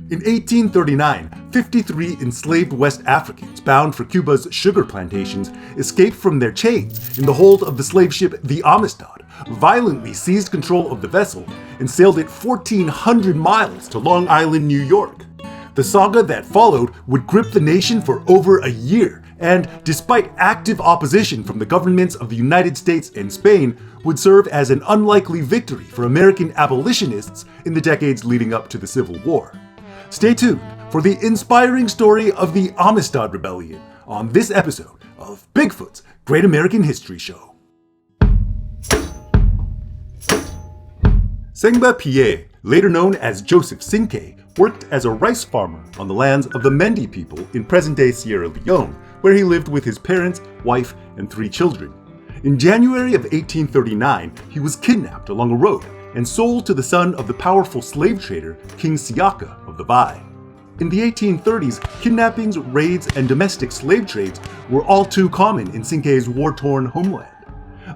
In 1839, 53 enslaved West Africans bound for Cuba's sugar plantations escaped from their chains in the hold of the slave ship the Amistad, violently seized control of the vessel, and sailed it 1,400 miles to Long Island, New York. The saga that followed would grip the nation for over a year, and despite active opposition from the governments of the United States and Spain, would serve as an unlikely victory for American abolitionists in the decades leading up to the Civil War. Stay tuned for the inspiring story of the Amistad Rebellion on this episode of Bigfoot's Great American History Show. Cinque Pierre, later known as Joseph Cinque, worked as a rice farmer on the lands of the Mende people in present-day Sierra Leone, where he lived with his parents, wife, and 3 children. In January of 1839, he was kidnapped along a road and sold to the son of the powerful slave trader King Siaka of the Vai. In the 1830s, kidnappings, raids, and domestic slave trades were all too common in Cinque's war-torn homeland.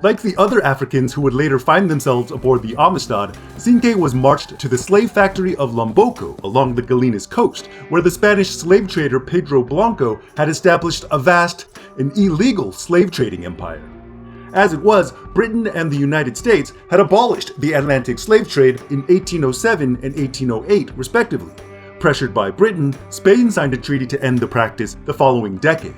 Like the other Africans who would later find themselves aboard the Amistad, Cinque was marched to the slave factory of Lomboko along the Galenas coast, where the Spanish slave trader Pedro Blanco had established a vast and illegal slave trading empire. As it was, Britain and the United States had abolished the Atlantic slave trade in 1807 and 1808, respectively. Pressured by Britain, Spain signed a treaty to end the practice the following decade.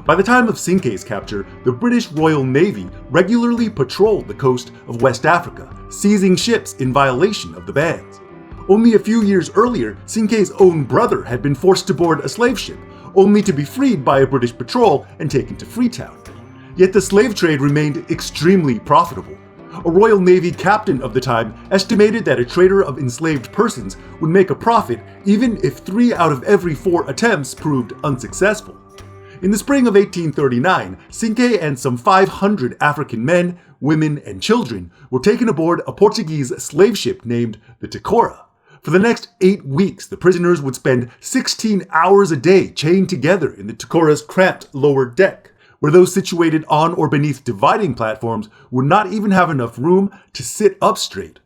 By the time of Cinque's capture, the British Royal Navy regularly patrolled the coast of West Africa, seizing ships in violation of the bans. Only a few years earlier, Cinque's own brother had been forced to board a slave ship, only to be freed by a British patrol and taken to Freetown. Yet the slave trade remained extremely profitable. A Royal Navy captain of the time estimated that a trader of enslaved persons would make a profit even if 3 out of every 4 attempts proved unsuccessful. In the spring of 1839, Cinque and some 500 African men, women, and children were taken aboard a Portuguese slave ship named the Ticora. For the next 8 weeks, the prisoners would spend 16 hours a day chained together in the Ticora's cramped lower deck, where those situated on or beneath dividing platforms would not even have enough room to sit up straight.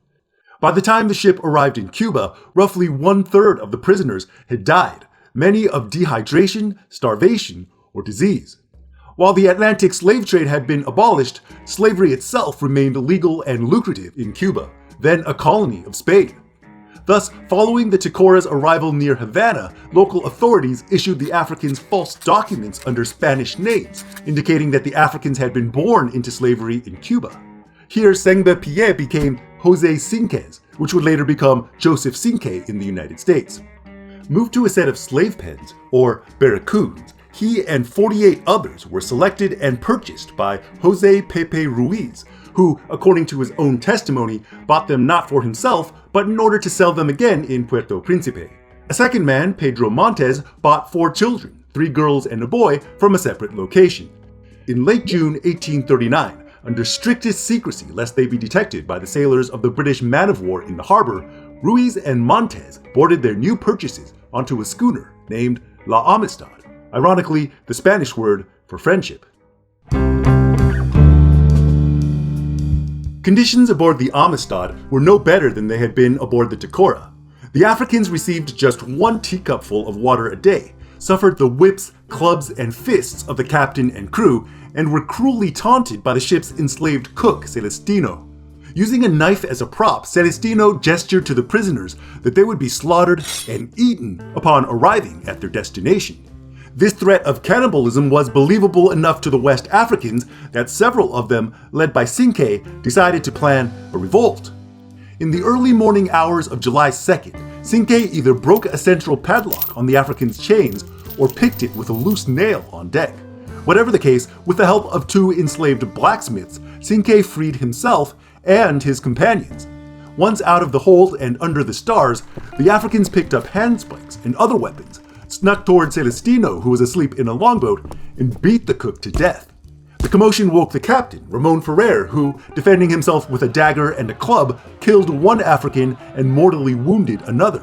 By the time the ship arrived in Cuba, roughly 1/3 of the prisoners had died, many of dehydration, starvation, or disease. While the Atlantic slave trade had been abolished, slavery itself remained legal and lucrative in Cuba, then a colony of Spain. Thus, following the Ticora's arrival near Havana, local authorities issued the Africans false documents under Spanish names, indicating that the Africans had been born into slavery in Cuba. Here, Cinque Pierre became Jose Cinques, which would later become Joseph Cinque in the United States. Moved to a set of slave pens, or barracoons, he and 48 others were selected and purchased by Jose Pepe Ruiz, who, according to his own testimony, bought them not for himself, but in order to sell them again in Puerto Príncipe. A second man, Pedro Montes, bought 4 children, 3 girls and a boy, from a separate location. In late June 1839, under strictest secrecy lest they be detected by the sailors of the British man-of-war in the harbor, Ruiz and Montes boarded their new purchases onto a schooner named La Amistad, ironically the Spanish word for friendship. Conditions aboard the Amistad were no better than they had been aboard the Ticora. The Africans received just 1 teacupful of water a day, suffered the whips, clubs, and fists of the captain and crew, and were cruelly taunted by the ship's enslaved cook, Celestino. Using a knife as a prop, Celestino gestured to the prisoners that they would be slaughtered and eaten upon arriving at their destination. This threat of cannibalism was believable enough to the West Africans that several of them, led by Cinque, decided to plan a revolt. In the early morning hours of July 2nd, Cinque either broke a central padlock on the Africans' chains or picked it with a loose nail on deck. Whatever the case, with the help of 2 enslaved blacksmiths, Cinque freed himself and his companions. Once out of the hold and under the stars, the Africans picked up handspikes and other weapons, snuck toward Celestino, who was asleep in a longboat, and beat the cook to death. The commotion woke the captain, Ramon Ferrer, who, defending himself with a dagger and a club, killed 1 African and mortally wounded another.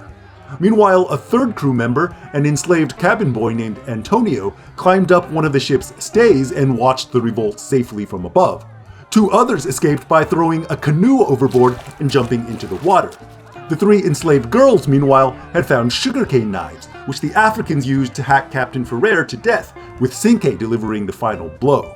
Meanwhile, a 3rd crew member, an enslaved cabin boy named Antonio, climbed up one of the ship's stays and watched the revolt safely from above. 2 others escaped by throwing a canoe overboard and jumping into the water. The 3 enslaved girls, meanwhile, had found sugarcane knives, which the Africans used to hack Captain Ferrer to death, with Cinque delivering the final blow.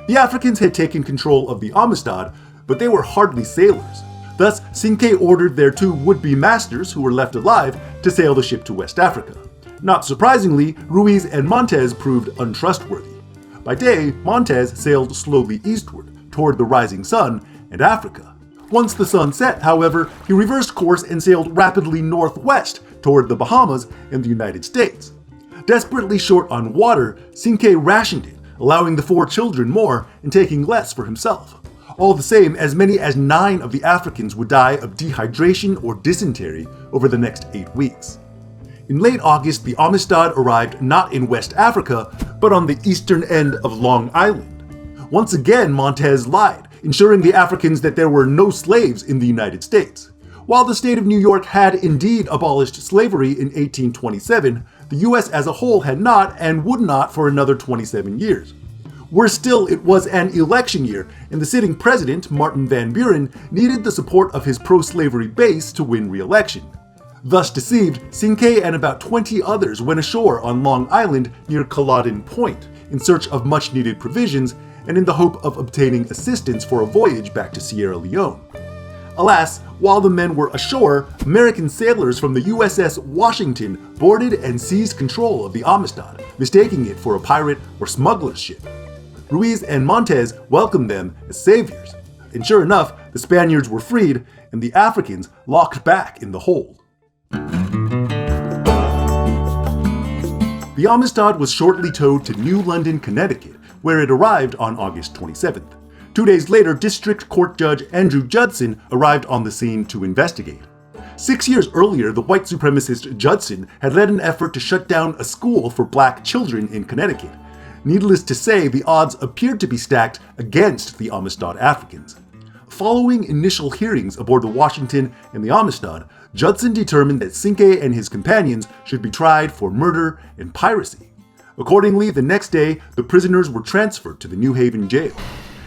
The Africans had taken control of the Amistad, but they were hardly sailors. Thus, Cinque ordered their 2 would-be masters, who were left alive, to sail the ship to West Africa. Not surprisingly, Ruiz and Montes proved untrustworthy. By day, Montes sailed slowly eastward, toward the rising sun and Africa. Once the sun set, however, he reversed course and sailed rapidly northwest toward the Bahamas and the United States. Desperately short on water, Cinque rationed it, allowing the 4 children more and taking less for himself. All the same, as many as 9 of the Africans would die of dehydration or dysentery over the next 8 weeks. In late August, the Amistad arrived not in West Africa, but on the eastern end of Long Island. Once again, Montes lied, ensuring the Africans that there were no slaves in the United States. While the state of New York had indeed abolished slavery in 1827, the US as a whole had not and would not for another 27 years. Worse still, it was an election year, and the sitting president, Martin Van Buren, needed the support of his pro-slavery base to win re-election. Thus deceived, Cinque and about 20 others went ashore on Long Island near Culloden Point in search of much-needed provisions and in the hope of obtaining assistance for a voyage back to Sierra Leone. Alas, while the men were ashore, American sailors from the USS Washington boarded and seized control of the Amistad, mistaking it for a pirate or smuggler's ship. Ruiz and Montes welcomed them as saviors, and sure enough, the Spaniards were freed and the Africans locked back in the hold. The Amistad was shortly towed to New London, Connecticut, where it arrived on August 27th. 2 days later, District Court Judge Andrew Judson arrived on the scene to investigate. 6 years earlier, the white supremacist Judson had led an effort to shut down a school for black children in Connecticut. Needless to say, the odds appeared to be stacked against the Amistad Africans. Following initial hearings aboard the Washington and the Amistad, Judson determined that Cinque and his companions should be tried for murder and piracy. Accordingly, the next day, the prisoners were transferred to the New Haven jail.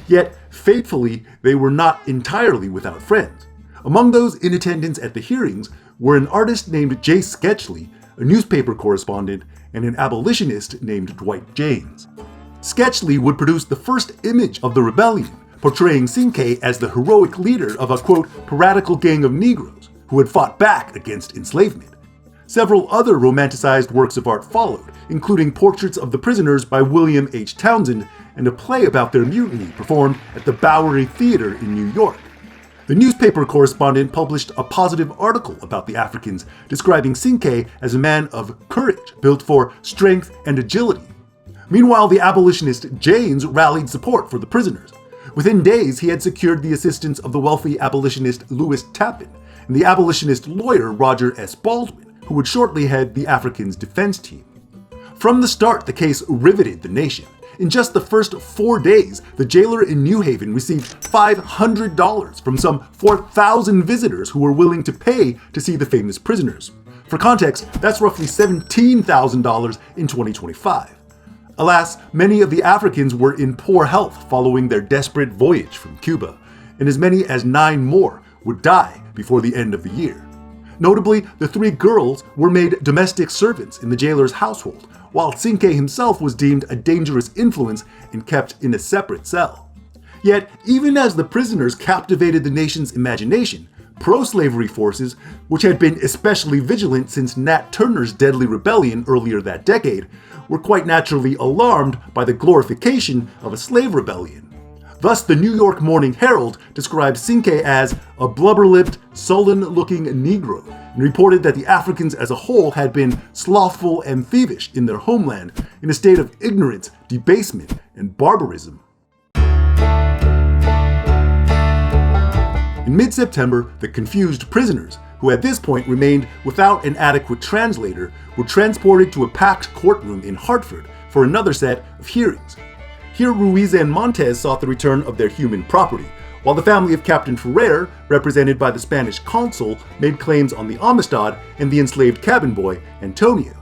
Yet, fatefully, they were not entirely without friends. Among those in attendance at the hearings were an artist named J. Sketchley, a newspaper correspondent, and an abolitionist named Dwight James. Sketchley would produce the first image of the rebellion, portraying Cinque as the heroic leader of a, quote, piratical gang of Negroes who had fought back against enslavement. Several other romanticized works of art followed, including portraits of the prisoners by William H. Townsend and a play about their mutiny performed at the Bowery Theater in New York. The newspaper correspondent published a positive article about the Africans, describing Cinque as a man of courage, built for strength and agility. Meanwhile, the abolitionist James rallied support for the prisoners. Within days, he had secured the assistance of the wealthy abolitionist Louis Tappan and the abolitionist lawyer Roger S. Baldwin, who would shortly head the Africans' defense team. From the start, the case riveted the nation. In just the first 4 days, the jailer in New Haven received $500 from some 4,000 visitors who were willing to pay to see the famous prisoners. For context, that's roughly $17,000 in 2025. Alas, many of the Africans were in poor health following their desperate voyage from Cuba, and as many as 9 more would die before the end of the year. Notably, the 3 girls were made domestic servants in the jailer's household, while Cinque himself was deemed a dangerous influence and kept in a separate cell. Yet, even as the prisoners captivated the nation's imagination, pro-slavery forces, which had been especially vigilant since Nat Turner's deadly rebellion earlier that decade, were quite naturally alarmed by the glorification of a slave rebellion. Thus, the New York Morning Herald described Cinque as a blubber-lipped, sullen-looking Negro, and reported that the Africans as a whole had been slothful and thievish in their homeland, in a state of ignorance, debasement, and barbarism. In mid-September, the confused prisoners, who at this point remained without an adequate translator, were transported to a packed courtroom in Hartford for another set of hearings. Here, Ruiz and Montes sought the return of their human property, while the family of Captain Ferrer, represented by the Spanish consul, made claims on the Amistad and the enslaved cabin boy, Antonio.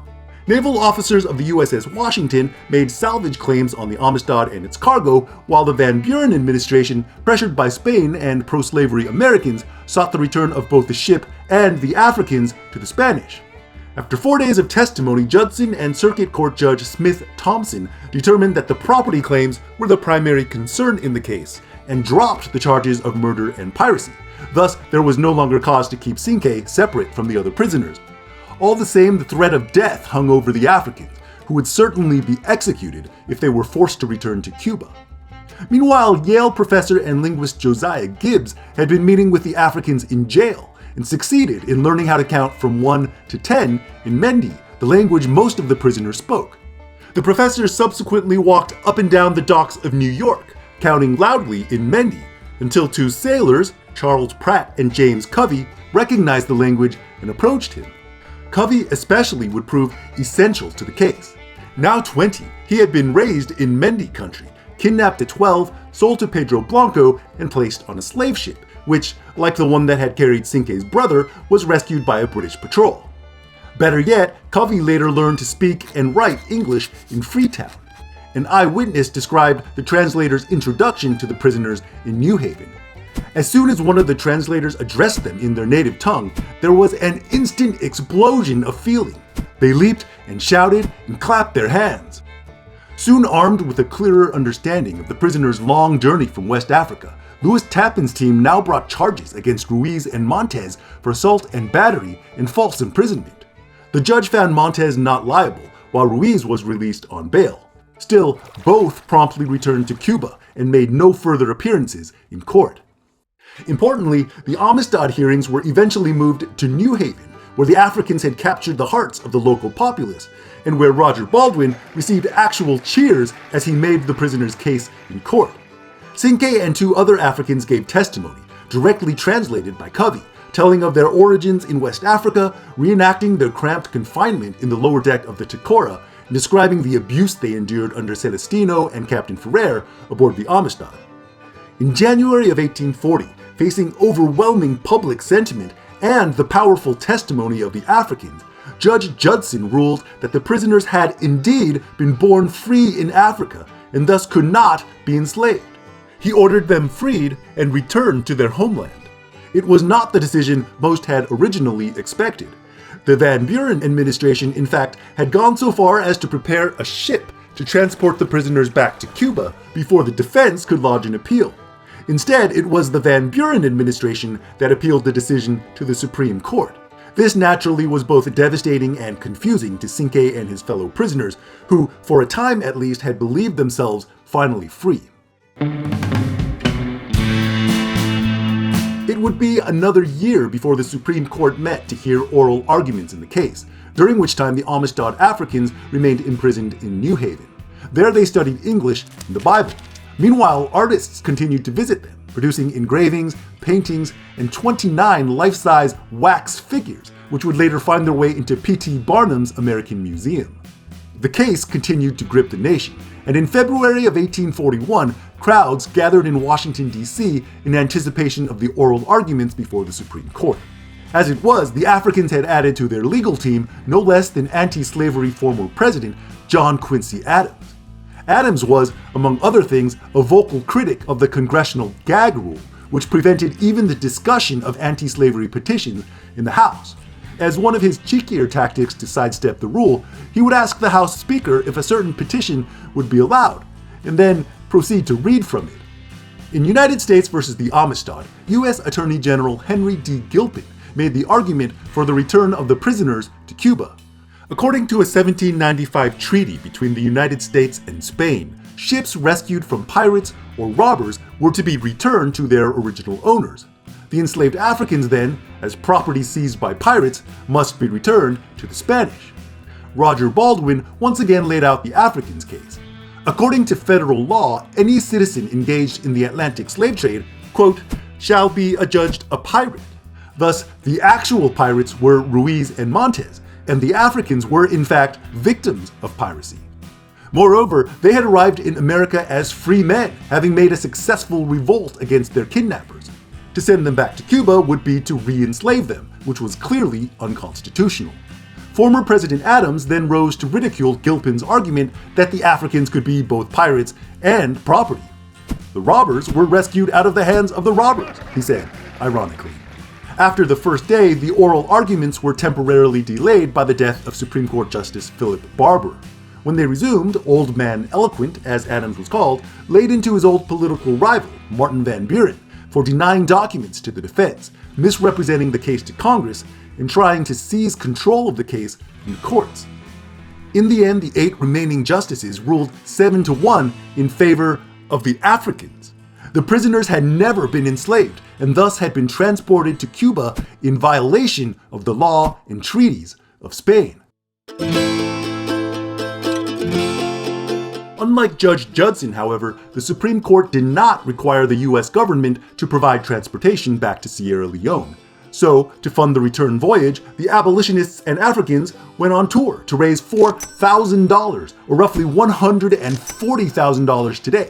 Naval officers of the USS Washington made salvage claims on the Amistad and its cargo, while the Van Buren administration, pressured by Spain and pro-slavery Americans, sought the return of both the ship and the Africans to the Spanish. After 4 days of testimony, Judson and Circuit Court Judge Smith Thompson determined that the property claims were the primary concern in the case, and dropped the charges of murder and piracy. Thus, there was no longer cause to keep Cinque separate from the other prisoners. All the same, the threat of death hung over the Africans, who would certainly be executed if they were forced to return to Cuba. Meanwhile, Yale professor and linguist Josiah Gibbs had been meeting with the Africans in jail and succeeded in learning how to count from 1 to 10 in Mendi, the language most of the prisoners spoke. The professor subsequently walked up and down the docks of New York, counting loudly in Mendi, until 2 sailors, Charles Pratt and James Covey, recognized the language and approached him. Covey especially would prove essential to the case. Now 20, he had been raised in Mendi country, kidnapped at 12, sold to Pedro Blanco, and placed on a slave ship, which, like the one that had carried Cinque's brother, was rescued by a British patrol. Better yet, Covey later learned to speak and write English in Freetown. An eyewitness described the translator's introduction to the prisoners in New Haven. As soon as one of the translators addressed them in their native tongue, there was an instant explosion of feeling. They leaped and shouted and clapped their hands. Soon armed with a clearer understanding of the prisoners' long journey from West Africa, Louis Tappan's team now brought charges against Ruiz and Montez for assault and battery and false imprisonment. The judge found Montez not liable, while Ruiz was released on bail. Still, both promptly returned to Cuba and made no further appearances in court. Importantly, the Amistad hearings were eventually moved to New Haven, where the Africans had captured the hearts of the local populace, and where Roger Baldwin received actual cheers as he made the prisoner's case in court. Cinque and 2 other Africans gave testimony, directly translated by Covey, telling of their origins in West Africa, reenacting their cramped confinement in the lower deck of the Tacora, and describing the abuse they endured under Celestino and Captain Ferrer aboard the Amistad. In January of 1840, facing overwhelming public sentiment and the powerful testimony of the Africans, Judge Judson ruled that the prisoners had indeed been born free in Africa and thus could not be enslaved. He ordered them freed and returned to their homeland. It was not the decision most had originally expected. The Van Buren administration, in fact, had gone so far as to prepare a ship to transport the prisoners back to Cuba before the defense could lodge an appeal. Instead, it was the Van Buren administration that appealed the decision to the Supreme Court. This naturally was both devastating and confusing to Cinque and his fellow prisoners, who, for a time at least, had believed themselves finally free. It would be another year before the Supreme Court met to hear oral arguments in the case, during which time the Amistad Africans remained imprisoned in New Haven. There they studied English and the Bible. Meanwhile, artists continued to visit them, producing engravings, paintings, and 29 life-size wax figures, which would later find their way into P.T. Barnum's American Museum. The case continued to grip the nation, and in February of 1841, crowds gathered in Washington, D.C. in anticipation of the oral arguments before the Supreme Court. As it was, the Africans had added to their legal team no less than anti-slavery former President John Quincy Adams. Adams was, among other things, a vocal critic of the congressional gag rule, which prevented even the discussion of anti-slavery petitions in the House. As one of his cheekier tactics to sidestep the rule, he would ask the House Speaker if a certain petition would be allowed, and then proceed to read from it. In United States versus the Amistad, U.S. Attorney General Henry D. Gilpin made the argument for the return of the prisoners to Cuba. According to a 1795 treaty between the United States and Spain, ships rescued from pirates or robbers were to be returned to their original owners. The enslaved Africans then, as property seized by pirates, must be returned to the Spanish. Roger Baldwin once again laid out the Africans' case. According to federal law, any citizen engaged in the Atlantic slave trade, quote, shall be adjudged a pirate. Thus, the actual pirates were Ruiz and Montez, and the Africans were in fact victims of piracy. Moreover, they had arrived in America as free men, having made a successful revolt against their kidnappers. To send them back to Cuba would be to re-enslave them, which was clearly unconstitutional. Former President Adams then rose to ridicule Gilpin's argument that the Africans could be both pirates and property. The robbers were rescued out of the hands of the robbers, he said, ironically. After the first day, the oral arguments were temporarily delayed by the death of Supreme Court Justice Philip Barbour. When they resumed, Old Man Eloquent, as Adams was called, laid into his old political rival, Martin Van Buren, for denying documents to the defense, misrepresenting the case to Congress, and trying to seize control of the case in the courts. In the end, the 8 remaining justices ruled 7-1 in favor of the Africans. The prisoners had never been enslaved and thus had been transported to Cuba in violation of the law and treaties of Spain. Unlike Judge Judson, however, the Supreme Court did not require the US government to provide transportation back to Sierra Leone. So, to fund the return voyage, the abolitionists and Africans went on tour to raise $4,000, or roughly $140,000 today.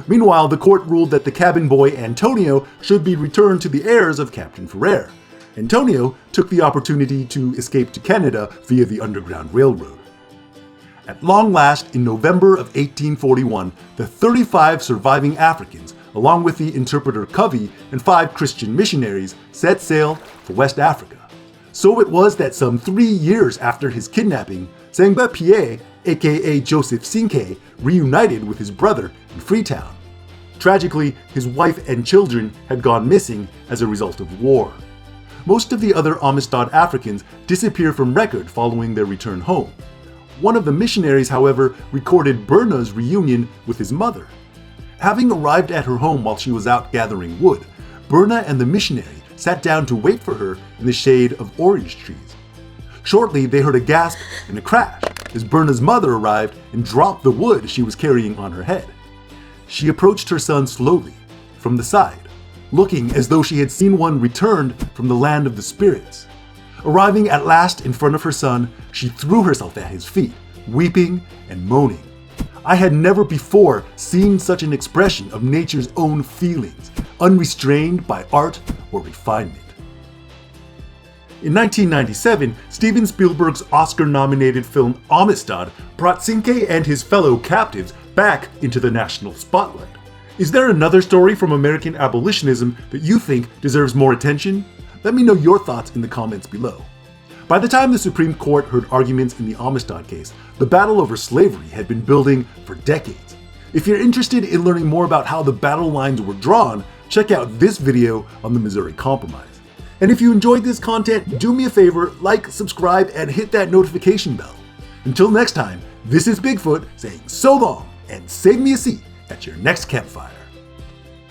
Meanwhile, the court ruled that the cabin boy Antonio should be returned to the heirs of Captain Ferrer. Antonio took the opportunity to escape to Canada via the Underground Railroad. At long last, in November of 1841, the 35 surviving Africans, along with the interpreter Covey and 5 Christian missionaries, set sail for West Africa. So it was that some 3 years after his kidnapping, Sangba Pie, aka Joseph Cinque, reunited with his brother in Freetown. Tragically, his wife and children had gone missing as a result of war. Most of the other Amistad Africans disappear from record following their return home. One of the missionaries, however, recorded Berna's reunion with his mother. Having arrived at her home while she was out gathering wood, Berna and the missionary sat down to wait for her in the shade of orange trees. Shortly, they heard a gasp and a crash as Berna's mother arrived and dropped the wood she was carrying on her head. She approached her son slowly, from the side, looking as though she had seen one returned from the land of the spirits. Arriving at last in front of her son, she threw herself at his feet, weeping and moaning. I had never before seen such an expression of nature's own feelings, unrestrained by art or refinement. In 1997, Steven Spielberg's Oscar-nominated film Amistad brought Cinque and his fellow captives back into the national spotlight. Is there another story from American abolitionism that you think deserves more attention? Let me know your thoughts in the comments below. By the time the Supreme Court heard arguments in the Amistad case, the battle over slavery had been building for decades. If you're interested in learning more about how the battle lines were drawn, check out this video on the Missouri Compromise. And if you enjoyed this content, do me a favor, like, subscribe, and hit that notification bell. Until next time, this is Bigfoot saying so long and save me a seat at your next campfire.